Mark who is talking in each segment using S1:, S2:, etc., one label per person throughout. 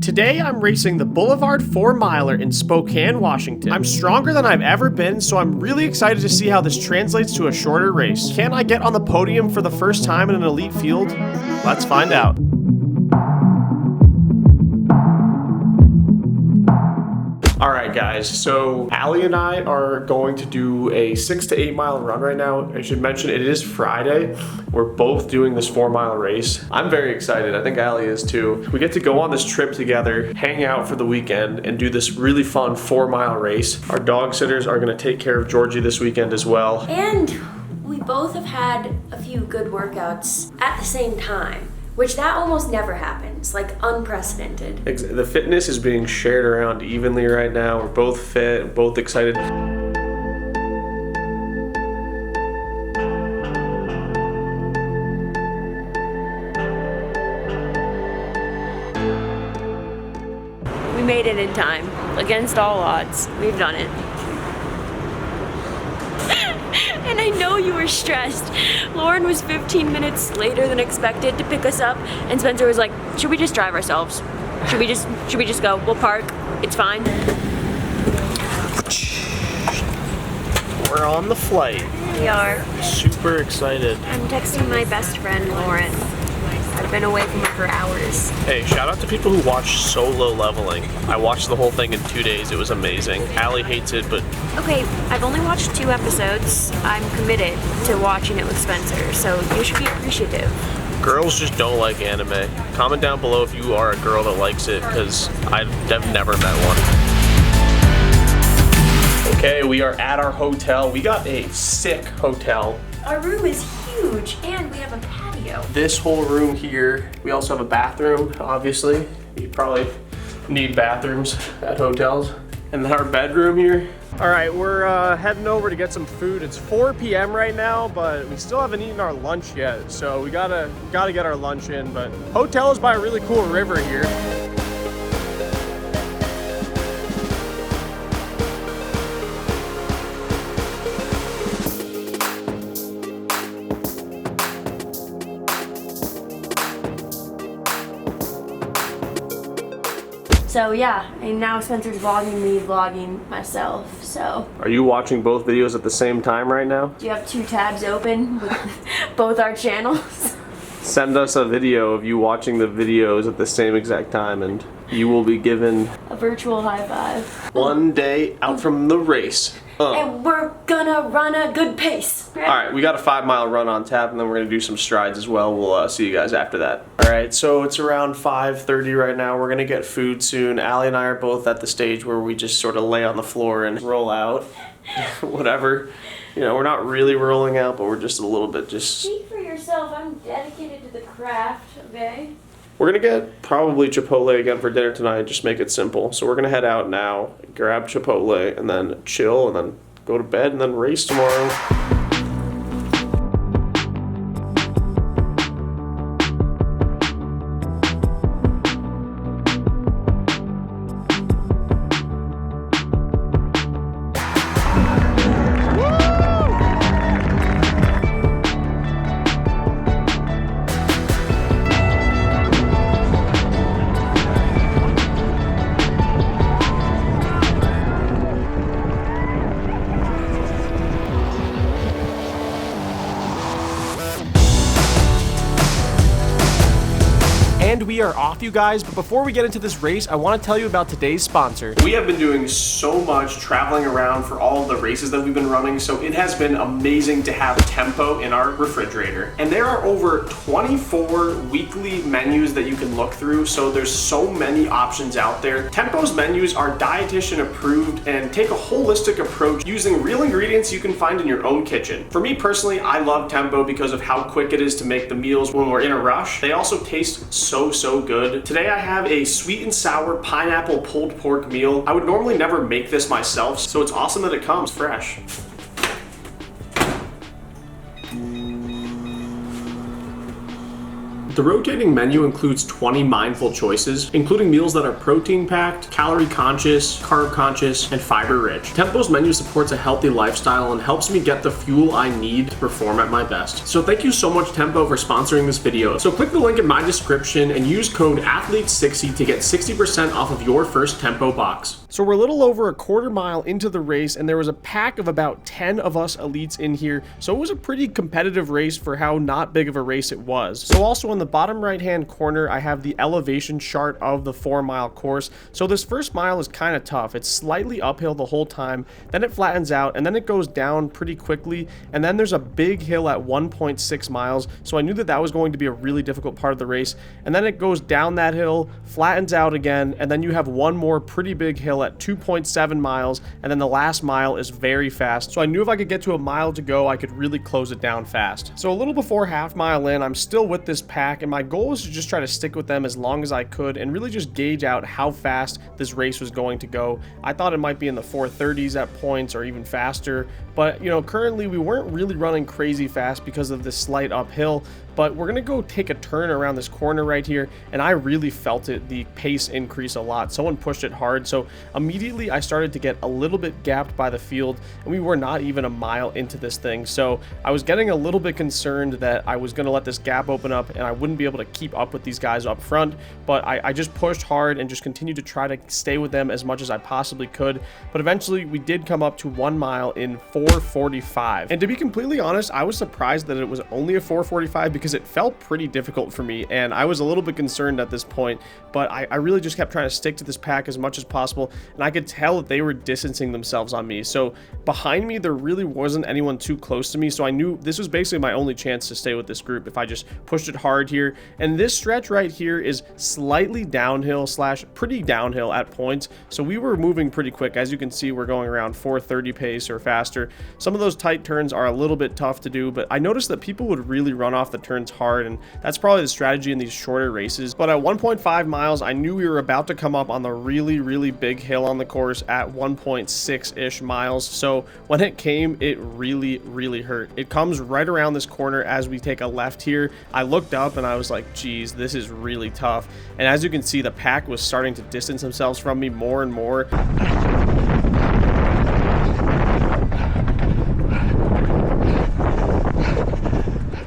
S1: Today I'm racing the Boulevard 4 Miler in Spokane, Washington. I'm stronger than I've ever been, so I'm really excited to see how this translates to a shorter race. Can I get on the podium for the first time in an elite field? Let's find out. Alright guys, so Allie and I are going to do a 6 to 8 mile run right now. I should mention it is Friday. We're both doing this 4 mile race. I'm very excited, I think Allie is too. We get to go on this trip together, hang out for the weekend, and do this really fun 4 mile race. Our dog sitters are gonna take care of Georgie this weekend as well.
S2: And we both have had a few good workouts at the same time, which that almost never happens, like unprecedented.
S1: The fitness is being shared around evenly right now. We're both fit, both excited.
S2: We made it in time, against all odds. We've done it. And I know you were stressed. Lauren was 15 minutes later than expected to pick us up, and Spencer was like, should we just drive ourselves? Should we just go? We'll park. It's fine.
S1: We're on the flight.
S2: We are.
S1: Super excited.
S2: I'm texting my best friend, Lauren. I've been away from her for hours.
S1: Hey, shout out to people who watch Solo Leveling. I watched the whole thing in 2 days. It was amazing. Allie hates it, but...
S2: Okay, I've only watched 2 episodes. I'm committed to watching it with Spencer, so you should be appreciative.
S1: Girls just don't like anime. Comment down below if you are a girl that likes it, because I've never met one. Okay, we are at our hotel. We got a sick hotel.
S2: Our room is huge, and we have a patio.
S1: This whole room here, we also have a bathroom, obviously. You probably need bathrooms at hotels. And then our bedroom here. All right, we're heading over to get some food. It's 4 p.m. right now, but we still haven't eaten our lunch yet. So we gotta get our lunch in, but hotel is by a really cool river here.
S2: So yeah, and now Spencer's vlogging me, vlogging myself, so.
S1: Are you watching both videos at the same time right now?
S2: Do you have 2 tabs open with both our channels?
S1: Send us a video of you watching the videos at the same exact time and you will be given
S2: A virtual high five.
S1: 1 day out from the race.
S2: And we're gonna run a good pace.
S1: All right, we got a 5 mile run on tap, and then we're gonna do some strides as well. We'll see you guys after that. All right, so it's around 5:30 right now. We're gonna get food soon. Allie and I are both at the stage where we just sort of lay on the floor and roll out, whatever. You know, we're not really rolling out, but we're just a little bit just.
S2: Speak for yourself. I'm dedicated to the craft. Okay.
S1: We're gonna get probably Chipotle again for dinner tonight. Just make it simple. So we're gonna head out now, grab Chipotle, and then chill, and then go to bed, and then race tomorrow. And we are off, you guys, but before we get into this race, I want to tell you about today's sponsor. We have been doing so much traveling around for all of the races that we've been running, so it has been amazing to have Tempo in our refrigerator. And there are over 24 weekly menus that you can look through, so there's so many options out there. Tempo's menus are dietitian approved and take a holistic approach using real ingredients you can find in your own kitchen. For me personally, I love Tempo because of how quick it is to make the meals when we're in a rush. They also taste so good. Today I have a sweet and sour pineapple pulled pork meal. I would normally never make this myself, so it's awesome that it comes fresh. The rotating menu includes 20 mindful choices, including meals that are protein packed, calorie conscious, carb conscious, and fiber rich. Tempo's menu supports a healthy lifestyle and helps me get the fuel I need to perform at my best. So thank you so much, Tempo, for sponsoring this video. So click the link in my description and use code ATHLETE60 to get 60% off of your first Tempo box. So we're a little over a quarter mile into the race, and there was a pack of about 10 of us elites in here, so it was a pretty competitive race for how not big of a race it was. So also in the bottom right hand corner, I have the elevation chart of the 4-mile course. So this first mile is kind of tough. It's slightly uphill the whole time, then it flattens out, and then it goes down pretty quickly, and then there's a big hill at 1.6 miles, so I knew that that was going to be a really difficult part of the race. And then it goes down that hill, flattens out again, and then you have one more pretty big hill at 2.7 miles, and then the last mile is very fast. So I knew if I could get to a mile to go, I could really close it down fast. So a little before half mile in, I'm still with this pack, and my goal was to just try to stick with them as long as I could and really just gauge out how fast this race was going to go. I thought it might be in the 4:30s at points or even faster, but you know, currently we weren't really running crazy fast because of this slight uphill. But we're gonna go take a turn around this corner right here, and I really felt it, the pace increase a lot. Someone pushed it hard, so immediately I started to get a little bit gapped by the field, and we were not even a mile into this thing. So I was getting a little bit concerned that I was gonna let this gap open up and I wouldn't be able to keep up with these guys up front, but I just pushed hard and just continued to try to stay with them as much as I possibly could. But eventually we did come up to 1 mile in 4:45, and to be completely honest, I was surprised that it was only a 4:45 because it felt pretty difficult for me, and I was a little bit concerned at this point, but I really just kept trying to stick to this pack as much as possible, and I could tell that they were distancing themselves on me. So behind me, there really wasn't anyone too close to me, so I knew this was basically my only chance to stay with this group if I just pushed it hard here. And this stretch right here is slightly downhill slash pretty downhill at points, so we were moving pretty quick. As you can see, we're going around 4:30 pace or faster. Some of those tight turns are a little bit tough to do, but I noticed that people would really run off the turns hard, and that's probably the strategy in these shorter races. But at 1.5 miles, I knew we were about to come up on the really big hill on the course at 1.6-ish miles. So when it came, it really hurt. It comes right around this corner as we take a left here. I looked up and I was like, geez, this is really tough. And as you can see, the pack was starting to distance themselves from me more and more.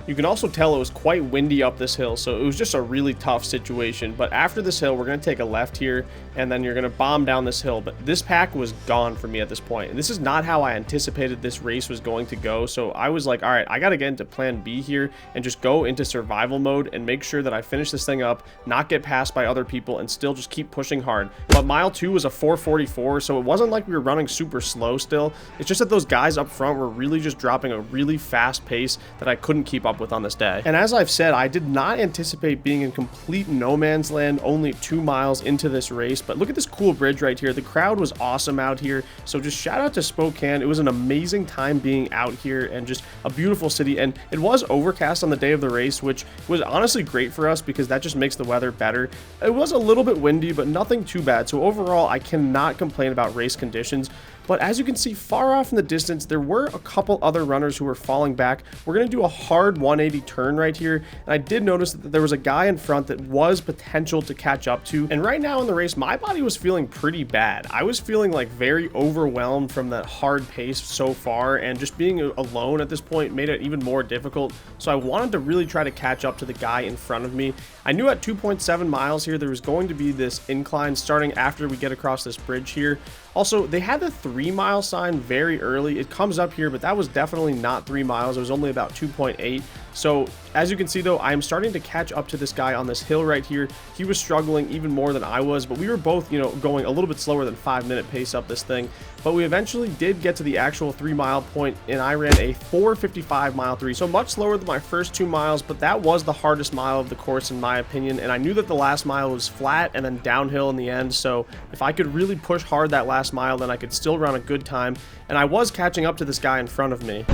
S1: You can also tell it was quite windy up this hill, so it was just a really tough situation. But after this hill, we're going to take a left here, and then you're going to bomb down this hill. But this pack was gone for me at this point, and this is not how I anticipated this race was going to go. So I was like, all right, I got to get into plan B here and just go into survival mode and make sure that I finish this thing up, not get passed by other people, and still just keep pushing hard. But mile 2 was a 4:44, so it wasn't like we were running super slow still. It's just that those guys up front were really just dropping a really fast pace that I couldn't keep up with on this day. And as I've said, I did not anticipate being in complete no man's land only 2 miles into this race. But look at this cool bridge right here. The crowd was awesome out here, so just shout out to Spokane. It was an amazing time being out here and just a beautiful city. And it was overcast on the day of the race, which was honestly great for us because that just makes the weather better. It was a little bit windy, but nothing too bad. So overall, I cannot complain about race conditions. But as you can see far off in the distance, there were a couple other runners who were falling back. We're going to do a hard 180 turn right here, and I did notice that there was a guy in front that was potential to catch up to. And right now in the race, my body was feeling pretty bad. I was feeling like very overwhelmed from that hard pace so far, and just being alone at this point made it even more difficult. So I wanted to really try to catch up to the guy in front of me. I knew at 2.7 miles here there was going to be this incline starting after we get across this bridge here. Also, they had the 3-mile sign very early. It comes up here, but that was definitely not 3 miles. It was only about 2.8. So as you can see though, I'm starting to catch up to this guy on this hill right here. He was struggling even more than I was, but we were both, you know, going a little bit slower than 5-minute pace up this thing. But we eventually did get to the actual 3-mile point, and I ran a 4:55 mile 3. So much slower than my first 2 miles, but that was the hardest mile of the course in my opinion. And I knew that the last mile was flat and then downhill in the end. So if I could really push hard that last mile, then I could still run a good time. And I was catching up to this guy in front of me.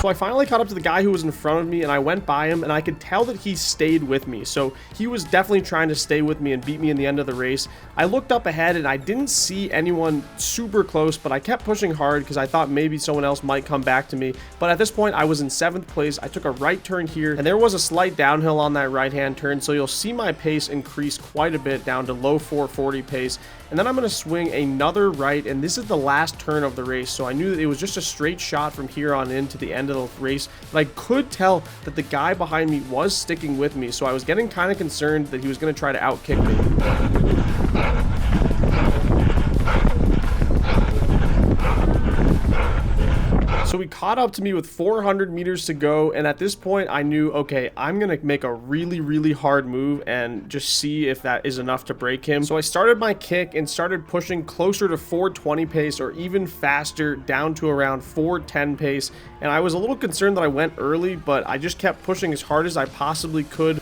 S1: So I finally caught up to the guy who was in front of me, and I went by him, and I could tell that he stayed with me. So he was definitely trying to stay with me and beat me in the end of the race. I looked up ahead, and I didn't see anyone super close, but I kept pushing hard because I thought maybe someone else might come back to me. But at this point, I was in 7th place. I took a right turn here, and there was a slight downhill on that right-hand turn, so you'll see my pace increase quite a bit down to low 440 pace. And then I'm going to swing another right, and this is the last turn of the race, so I knew that it was just a straight shot from here on in to the end of the race. But I could tell that the guy behind me was sticking with me, so I was getting kind of concerned that he was going to try to outkick me. So he caught up to me with 400 meters to go, and at this point I knew, okay, I'm gonna make a really hard move and just see if that is enough to break him. So I started my kick and started pushing closer to 420 pace, or even faster, down to around 410 pace, and I was a little concerned that I went early, but I just kept pushing as hard as I possibly could.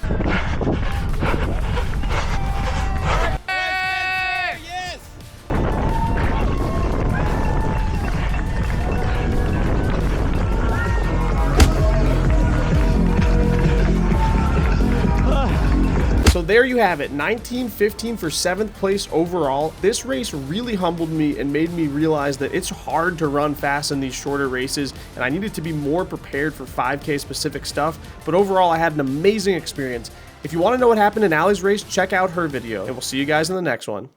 S1: So there you have it, 19:15 for 7th place overall. This race really humbled me and made me realize that it's hard to run fast in these shorter races, and I needed to be more prepared for 5K specific stuff, but overall I had an amazing experience. If you want to know what happened in Allie's race, check out her video, and we'll see you guys in the next one.